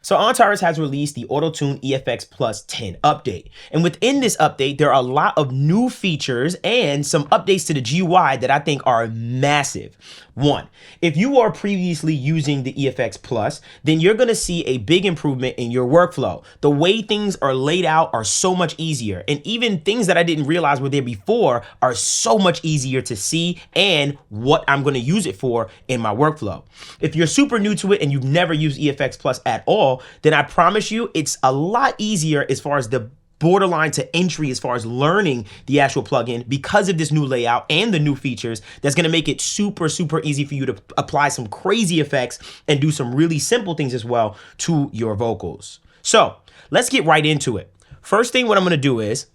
So Antares has released the Autotune EFX Plus 10 update. And within this update, there are a lot of new features and some updates to the GUI that I think are massive. One, if you are previously using the EFX Plus, then you're going to see a big improvement in your workflow. The way things are laid out are so much easier. And even things that I didn't realize were there before are so much easier to see and what I'm going to use it for in my workflow. If you're super new to it and you've never used EFX Plus at all, then I promise you it's a lot easier as far as the borderline to entry as far as learning the actual plugin because of this new layout and the new features that's going to make it super, super easy for you to apply some crazy effects and do some really simple things as well to your vocals. So let's get right into it. First thing, what I'm going to do is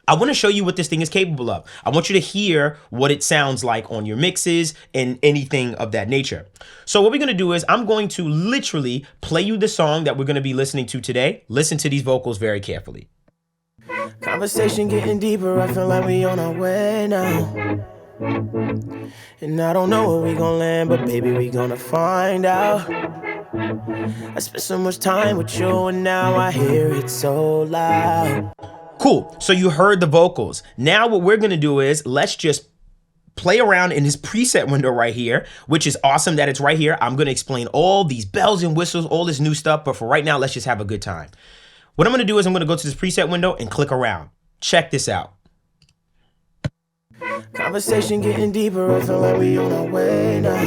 I want to show you what this thing is capable of. I want you to hear what it sounds like on your mixes and anything of that nature. So what we're going to do is I'm going to literally play you the song that we're going to be listening to today. Listen to these vocals very carefully. Conversation getting deeper, I feel like we on our way now. And I don't know where we gonna land, but baby, we gonna find out. I spent so much time with you and now I hear it so loud. Cool, so you heard the vocals. Now what we're gonna do is let's just play around in this preset window right here, which is awesome that it's right here. I'm gonna explain all these bells and whistles, all this new stuff, but for right now, let's just have a good time. What I'm gonna do is I'm gonna go to this preset window and click around. Check this out. Conversation getting deeper, I feel like we on our way now.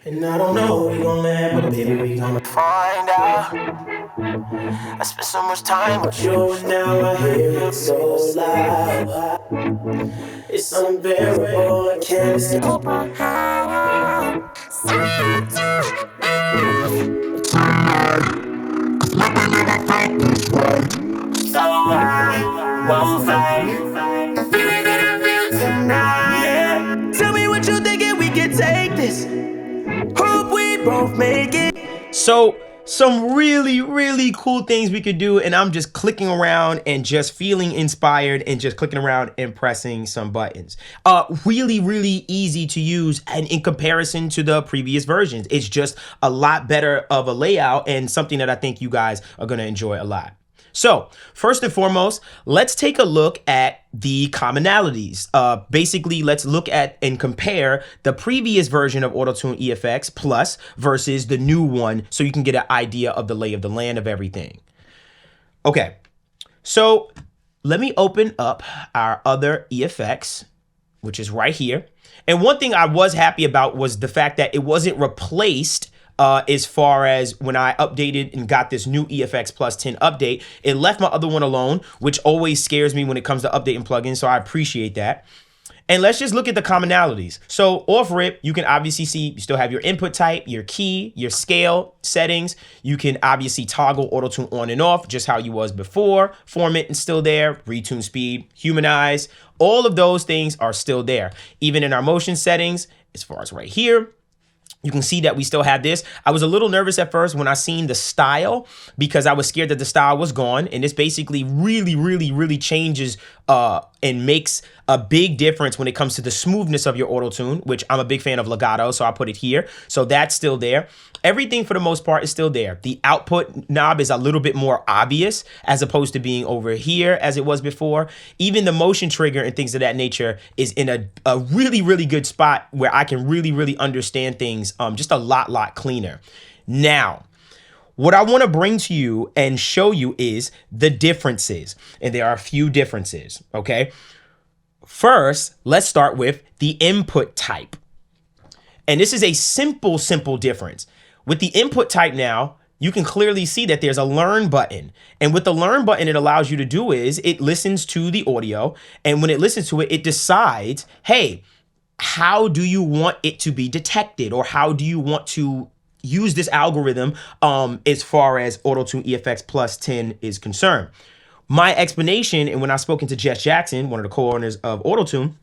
And I don't know where we gon' land, but baby, we gonna find out. I spent so much time with you and now I hear it so loud. It's unbearable, I can't escape. So I won't fight. Tonight. Tell me what you thinking, we can take this. Hope we both make it. So some really, really cool things we could do, and I'm just clicking around and just feeling inspired and just clicking around and pressing some buttons. Really, really easy to use, and in comparison to the previous versions, it's just a lot better of a layout and something that I think you guys are gonna enjoy a lot. So first and foremost, let's take a look at the commonalities. Basically, let's look at and compare the previous version of Autotune EFX Plus versus the new one so you can get an idea of the lay of the land of everything. Okay, so let me open up our other EFX, which is right here. And one thing I was happy about was the fact that it wasn't replaced as far as when I updated and got this new EFX Plus 10 update. It left my other one alone, which always scares me when it comes to updating plugins, so I appreciate that. And let's just look at the commonalities. So off rip, you can obviously see you still have your input type, your key, your scale settings. You can obviously toggle auto-tune on and off just how you was before. Format is still there, retune speed, humanize. All of those things are still there. Even in our motion settings, as far as right here, you can see that we still have this. I was a little nervous at first when I seen the style because I was scared that the style was gone. And this basically really, really, really changes and makes a big difference when it comes to the smoothness of your auto-tune, which I'm a big fan of legato, so I put it here. So that's still there. Everything for the most part is still there. The output knob is a little bit more obvious as opposed to being over here as it was before. Even the motion trigger and things of that nature is in a really, really good spot where I can really, really understand things just a lot cleaner. Now, what I want to bring to you and show you is the differences. And there are a few differences, okay? First, let's start with the input type. And this is a simple difference. With the input type now, you can clearly see that there's a learn button. And with the learn button, it allows you to do is it listens to the audio. And when it listens to it, it decides, hey, how do you want it to be detected? Or how do you want to use this algorithm as far as Autotune EFX Plus 10 is concerned? My explanation, and when I've spoken to Jess Jackson, one of the co-owners of Autotune,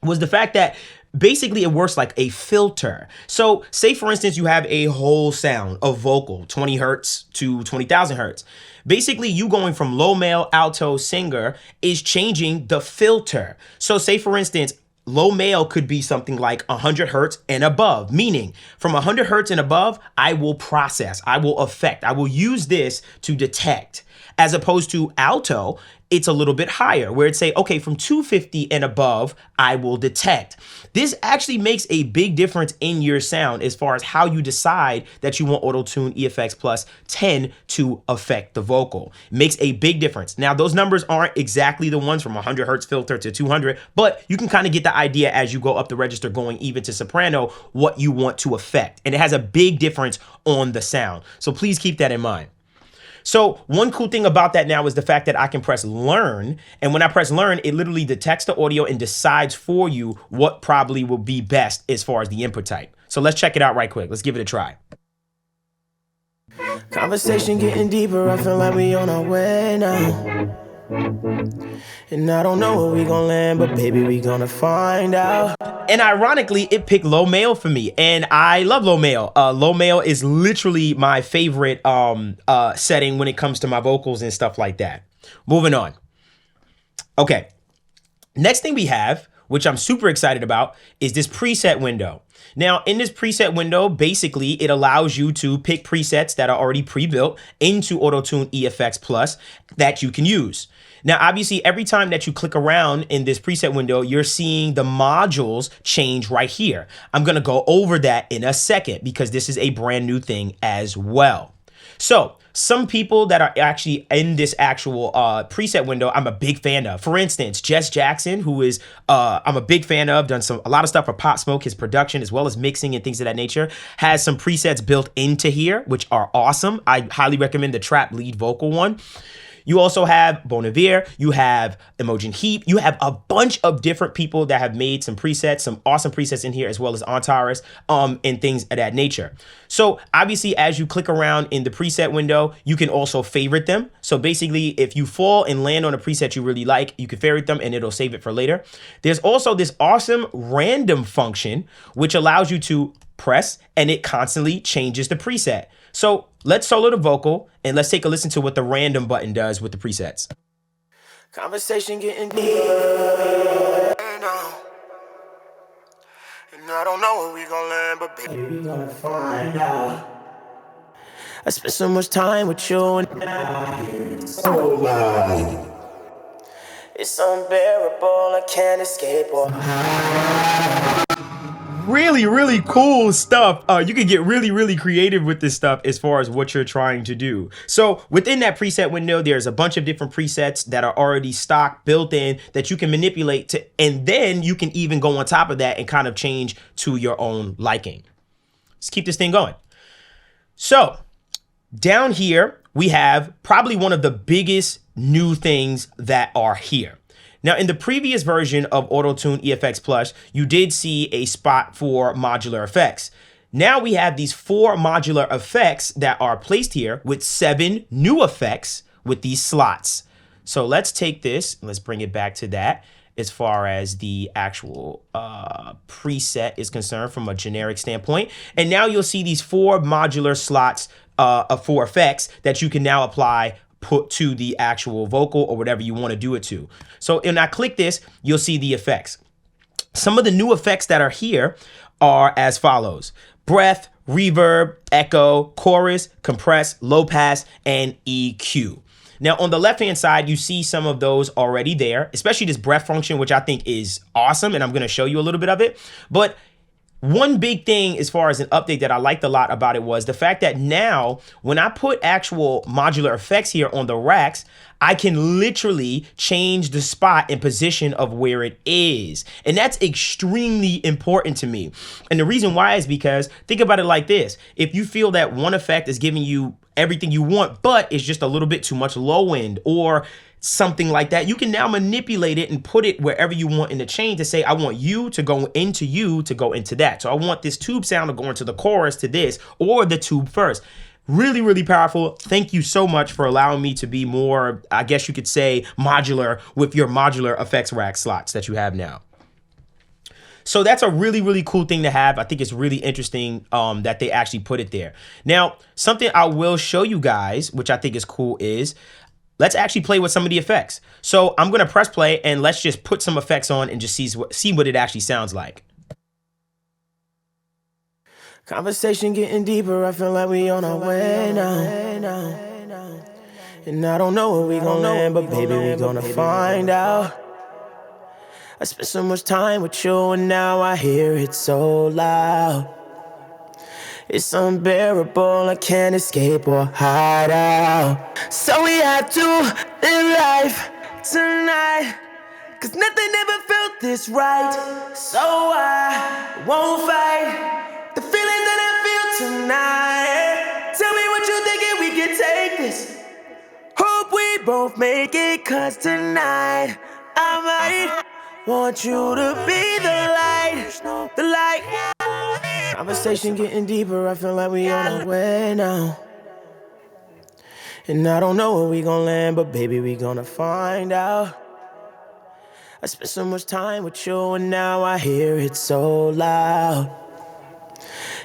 was the fact that basically it works like a filter. So say for instance, you have a whole sound, a vocal, 20 hertz to 20,000 hertz. Basically you going from low, male, alto, singer is changing the filter. So say for instance, low male could be something like 100 hertz and above, meaning from 100 hertz and above, I will process, I will affect, I will use this to detect. As opposed to alto, it's a little bit higher where it's say, okay, from 250 and above, I will detect. This actually makes a big difference in your sound as far as how you decide that you want Autotune EFX Plus 10 to affect the vocal. It makes a big difference. Now, those numbers aren't exactly the ones from 100 hertz filter to 200, but you can kind of get the idea as you go up the register going even to soprano, what you want to affect. And it has a big difference on the sound. So please keep that in mind. So one cool thing about that now is the fact that I can press learn. And when I press learn, it literally detects the audio and decides for you what probably will be best as far as the input type. So let's check it out right quick. Let's give it a try. Conversation getting deeper, I feel like we on our way now. And I don't know where we gonna land, but baby, we gonna find out. And ironically, it picked low male for me, and I love low male. Low male is literally my favorite setting when it comes to my vocals and stuff like that. Moving on. Okay, next thing we have, which I'm super excited about, is this preset window. Now, in this preset window, basically, it allows you to pick presets that are already pre-built into Autotune EFX Plus that you can use. Now, obviously, every time that you click around in this preset window, you're seeing the modules change right here. I'm going to go over that in a second because this is a brand new thing as well. So some people that are actually in this actual preset window, I'm a big fan of. For instance, Jess Jackson, who is I'm a big fan of, done a lot of stuff for Pop Smoke, his production, as well as mixing and things of that nature, has some presets built into here, which are awesome. I highly recommend the trap lead vocal one. You also have Bonavere, you have Imogen Heap, you have a bunch of different people that have made some presets, some awesome presets in here, as well as Antares, and things of that nature. So obviously, as you click around in the preset window, you can also favorite them. So basically, if you fall and land on a preset you really like, you can favorite them and it'll save it for later. There's also this awesome random function, which allows you to press and it constantly changes the preset. So let's solo the vocal and let's take a listen to what the random button does with the presets. Conversation getting deeper now. And I don't know where we gonna land, but baby, we gonna find out. I spent so much time with you and now it's so loud. It's unbearable, I can't escape or Really, really cool stuff. You can get really, really creative with this stuff as far as what you're trying to do. So within that preset window, there's a bunch of different presets that are already stock built in that you can manipulate to, and then you can even go on top of that and kind of change to your own liking. Let's keep this thing going. So down here, we have probably one of the biggest new things that are here. Now, in the previous version of Autotune EFX Plus, you did see a spot for modular effects. Now we have these 4 modular effects that are placed here with 7 new effects with these slots. So let's take this and let's bring it back to that as far as the actual preset is concerned from a generic standpoint. And now you'll see these 4 modular slots of 4 effects that you can now apply put to the actual vocal or whatever you want to do it to. So when I click this, you'll see the effects. Some of the new effects that are here are as follows: breath, reverb, echo, chorus, compress, low pass, and EQ. Now on the left-hand side, you see some of those already there, especially this breath function, which I think is awesome. And I'm going to show you a little bit of it. But one big thing as far as an update that I liked a lot about it was the fact that now when I put actual modular effects here on the racks, I can literally change the spot and position of where it is. And that's extremely important to me. And the reason why is because think about it like this. If you feel that one effect is giving you everything you want, but it's just a little bit too much low end or something like that, you can now manipulate it and put it wherever you want in the chain to say, I want you to go into that. So I want this tube sound to go into the chorus to this or the tube first. Really, really powerful. Thank you so much for allowing me to be more, I guess you could say, modular with your modular effects rack slots that you have now. So that's a really, really cool thing to have. I think it's really interesting that they actually put it there. Now, something I will show you guys, which I think is cool, is let's actually play with some of the effects. So I'm gonna press play and let's just put some effects on and just see what it actually sounds like. Conversation getting deeper, I feel like we on our way now. And I don't know where we gon' land, but baby, we gonna find out. I spent so much time with you and now I hear it so loud. It's unbearable, I can't escape or hide out. So we have to live life tonight, 'cause nothing ever felt this right. So I won't fight the feeling that I feel tonight. Tell me what you thinking, we can take this. Hope we both make it, 'cause tonight I might want you to be the light, the light. Conversation getting deeper, I feel like we on our way now. And I don't know where we gon' land, but baby, we gonna find out. I spent so much time with you and now I hear it so loud.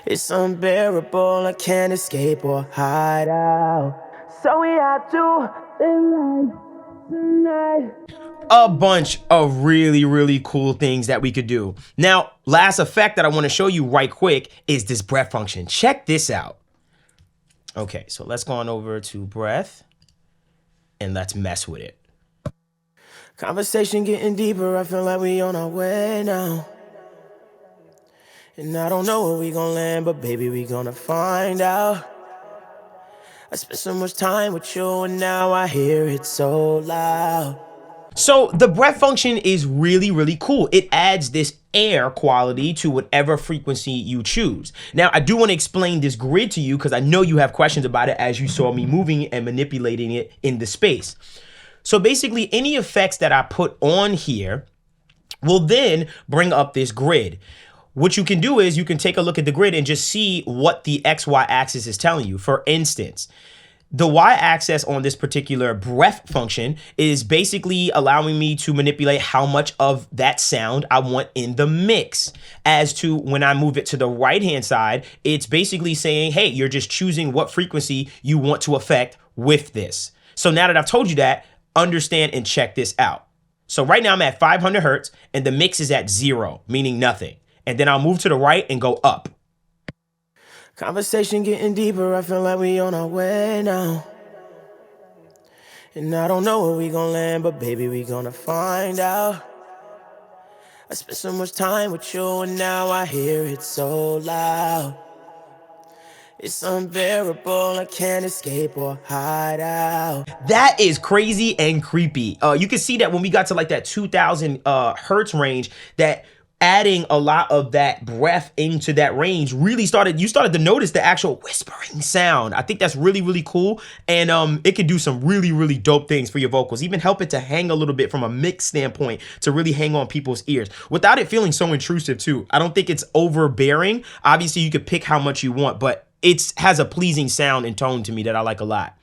It's unbearable, I can't escape or hide out. So we have to live life tonight. A bunch of really cool things that we could do. Now, last effect that I want to show you right quick is this breath function. Check this out. Okay, so let's go on over to breath and let's mess with it. Conversation getting deeper, I feel like we on our way now. And I don't know where we gon' land, but baby, we gonna find out. I spent so much time with you and now I hear it so loud. So the breath function is really cool. It adds this air quality to whatever frequency you choose. Now, I do want to explain this grid to you because I know you have questions about it as you saw me moving and manipulating it in the space. So basically, any effects that I put on here will then bring up this grid. What you can do is you can take a look at the grid and just see what the XY axis is telling you. For instance, the y-axis on this particular breath function is basically allowing me to manipulate how much of that sound I want in the mix. As to when I move it to the right-hand side, it's basically saying, hey, you're just choosing what frequency you want to affect with this. So now that I've told you that, understand and check this out. So right now I'm at 500 hertz and the mix is at 0, meaning nothing. And then I'll move to the right and go up. Conversation getting deeper, I feel like we on our way now. And I don't know where we gon' land, but baby, we gonna find out. I spent so much time with you and now I hear it so loud. It's unbearable, I can't escape or hide out. That is crazy and creepy. You can see that when we got to like that 2000 hertz range, that adding a lot of that breath into that range really you started to notice the actual whispering sound. I think that's really cool. And it can do some really dope things for your vocals, even help it to hang a little bit from a mix standpoint to really hang on people's ears without it feeling so intrusive too. I don't think it's overbearing. Obviously you could pick how much you want, but it has a pleasing sound and tone to me that I like a lot.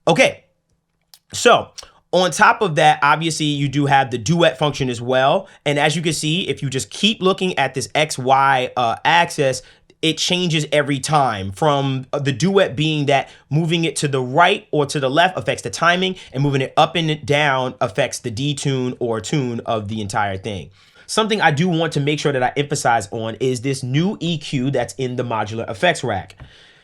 Okay, so on top of that, obviously, you do have the duet function as well. And as you can see, if you just keep looking at this XY axis, it changes every time, from the duet being that moving it to the right or to the left affects the timing, and moving it up and down affects the detune or tune of the entire thing. Something I do want to make sure that I emphasize on is this new EQ that's in the Modular Effects rack.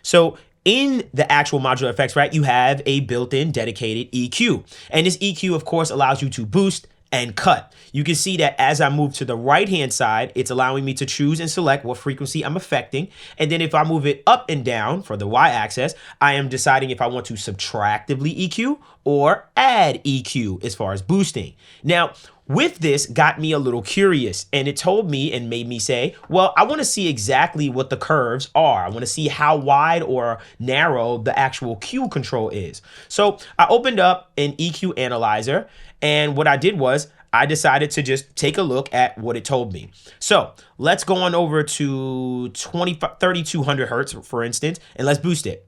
So in the actual Modular Effects rack, you have a built-in dedicated EQ. And this EQ, of course, allows you to boost and cut. You can see that as I move to the right-hand side, it's allowing me to choose and select what frequency I'm affecting. And then if I move it up and down for the Y-axis, I am deciding if I want to subtractively EQ or add EQ as far as boosting. Now, with this got me a little curious, and it told me and made me say, well, I want to see exactly what the curves are. I want to see how wide or narrow the actual Q control is. So I opened up an EQ analyzer, and what I did was I decided to just take a look at what it told me. So let's go on over to 3200 hertz, for instance, and let's boost it.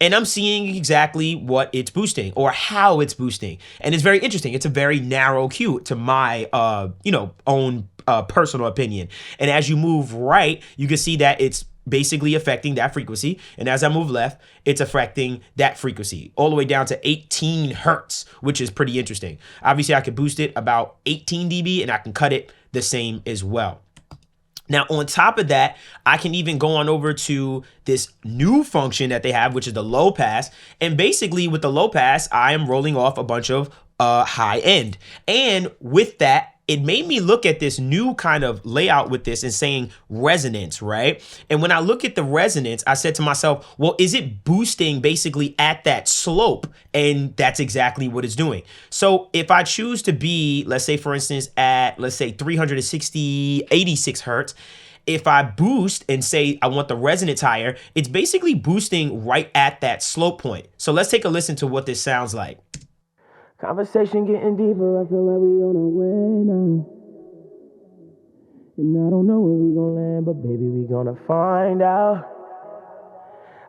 And I'm seeing exactly what it's boosting or how it's boosting. And it's very interesting. It's a very narrow cue to my, own personal opinion. And as you move right, you can see that it's basically affecting that frequency. And as I move left, it's affecting that frequency all the way down to 18 hertz, which is pretty interesting. Obviously, I could boost it about 18 dB and I can cut it the same as well. Now, on top of that, I can even go on over to this new function that they have, which is the low pass. And basically with the low pass, I am rolling off a bunch of high end. And with that, it made me look at this new kind of layout with this and saying resonance, right? And when I look at the resonance, I said to myself, well, is it boosting basically at that slope? And that's exactly what it's doing. So if I choose to be, let's say, for instance, at, let's say 86 hertz, if I boost and say I want the resonance higher, it's basically boosting right at that slope point. So let's take a listen to what this sounds like. Conversation getting deeper, I feel like we on our way now. And I don't know where we gonna land, but baby, we gonna find out.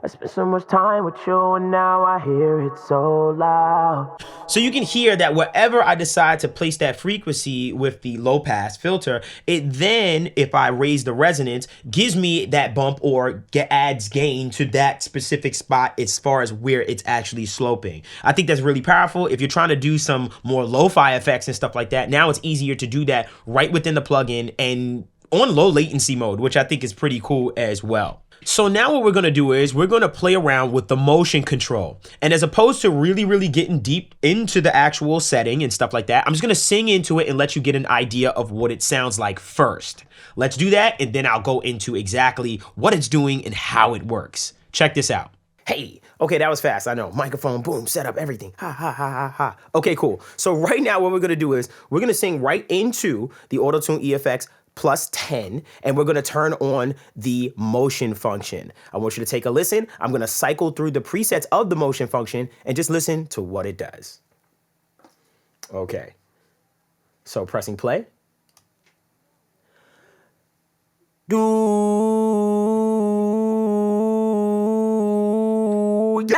I spent so much time with you and now I hear it so loud. So you can hear that wherever I decide to place that frequency with the low pass filter, it then, if I raise the resonance, gives me that bump or adds gain to that specific spot as far as where it's actually sloping. I think that's really powerful. If you're trying to do some more lo-fi effects and stuff like that, now it's easier to do that right within the plugin and on low latency mode, which I think is pretty cool as well. So now what we're going to do is we're going to play around with the motion control. And as opposed to really getting deep into the actual setting and stuff like that, I'm just going to sing into it and let you get an idea of what it sounds like first. Let's do that, and then I'll go into exactly what it's doing and how it works. Check this out. Hey, okay, that was fast. I know. Microphone, boom, setup, everything. Ha, ha, ha, ha, ha. Okay, cool. So right now what we're going to do is we're going to sing right into the Autotune EFX plus 10, and we're going to turn on the motion function. I want you to take a listen. I'm going to cycle through the presets of the motion function and just listen to what it does. Okay. So pressing play. Do ya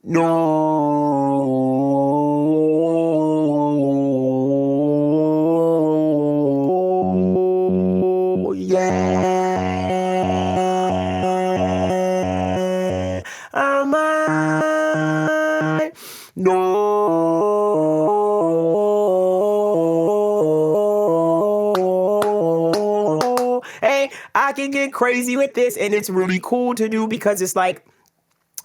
know? Yeah, I might know. Hey, I can get crazy with this, and it's really cool to do because it's like,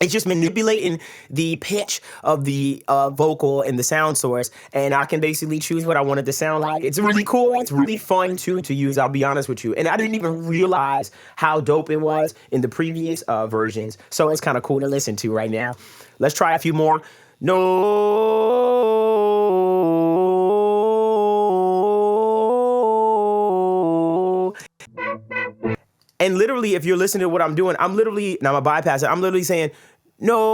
it's just manipulating the pitch of the vocal and the sound source, and I can basically choose what I want it to sound like. It's really cool. It's really fun too to use, I'll be honest with you. And I didn't even realize how dope it was in the previous versions. So it's kind of cool to listen to right now. Let's try a few more. No. And literally, if you're listening to what I'm doing, I'm literally, now I'm a bypasser, I'm literally saying, no.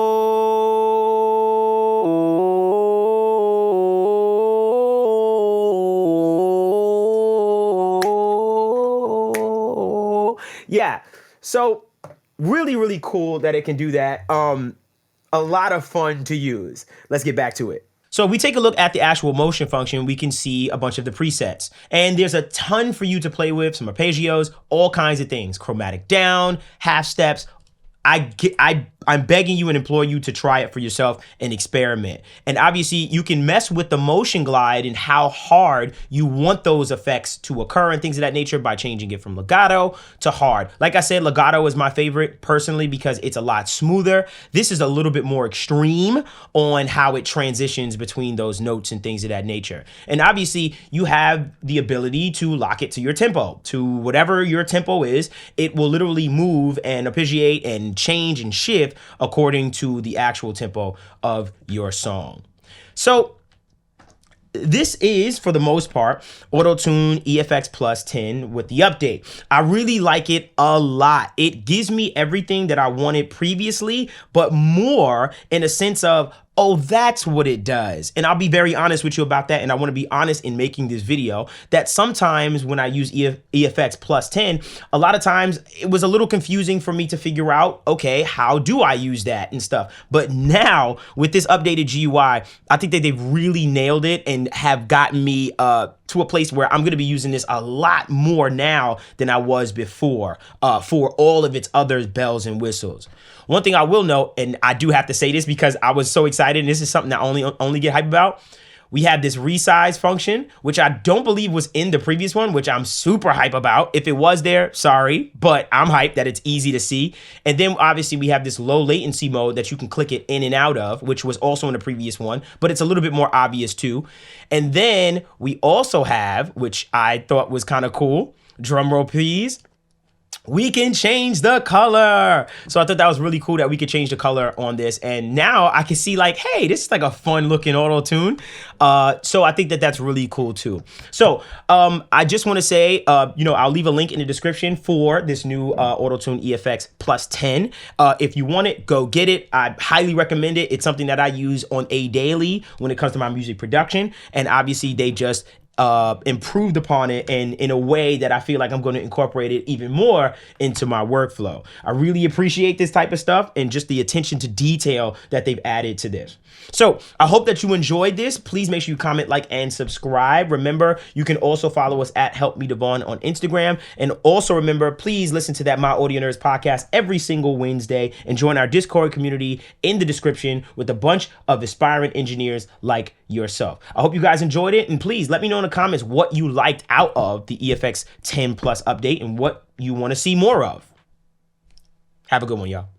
Yeah, so really cool that it can do that. A lot of fun to use. Let's get back to it. So if we take a look at the actual motion function, we can see a bunch of the presets. And there's a ton for you to play with, some arpeggios, all kinds of things. Chromatic down, half steps. I'm begging you and implore you to try it for yourself and experiment. And obviously you can mess with the motion glide and how hard you want those effects to occur and things of that nature by changing it from legato to hard. Like I said, legato is my favorite personally because it's a lot smoother. This is a little bit more extreme on how it transitions between those notes and things of that nature. And obviously you have the ability to lock it to your tempo, to whatever your tempo is. It will literally move and arpeggiate and change and shift according to the actual tempo of your song. So this is, for the most part, Autotune EFX Plus 10 with the update. I really like it a lot. It gives me everything that I wanted previously, but more in a sense of, oh, that's what it does. And I'll be very honest with you about that. And I want to be honest in making this video that sometimes when I use EFX Plus 10, a lot of times it was a little confusing for me to figure out, okay, how do I use that and stuff? But now with this updated GUI, I think that they've really nailed it and have gotten me to a place where I'm going to be using this a lot more now than I was before for all of its other bells and whistles. One thing I will note, and I do have to say this because I was so excited, and this is something I only get hyped about. We have this resize function, which I don't believe was in the previous one, which I'm super hype about. If it was there, sorry, but I'm hyped that it's easy to see. And then obviously we have this low latency mode that you can click it in and out of, which was also in the previous one, but it's a little bit more obvious too. And then we also have, which I thought was kind of cool, drum roll please, we can change the color. So I thought that was really cool that we could change the color on this. And now I can see like, hey, this is like a fun looking auto tune. So I think that that's really cool too. So I just want to say, I'll leave a link in the description for this new Autotune EFX Plus 10. If you want it, go get it. I highly recommend it. It's something that I use on a daily when it comes to my music production. And obviously they just improved upon it and in a way that I feel like I'm going to incorporate it even more into my workflow. I really appreciate this type of stuff and just the attention to detail that they've added to this. So I hope that you enjoyed this. Please make sure you comment, like, and subscribe. Remember, you can also follow us at Help Me Devon on Instagram. And also remember, please listen to that My Audio Nerds podcast every single Wednesday and join our Discord community in the description with a bunch of aspiring engineers like yourself. I hope you guys enjoyed it, and please let me know in the comments what you liked out of the EFX 10 Plus update and what you want to see more of. Have a good one, y'all.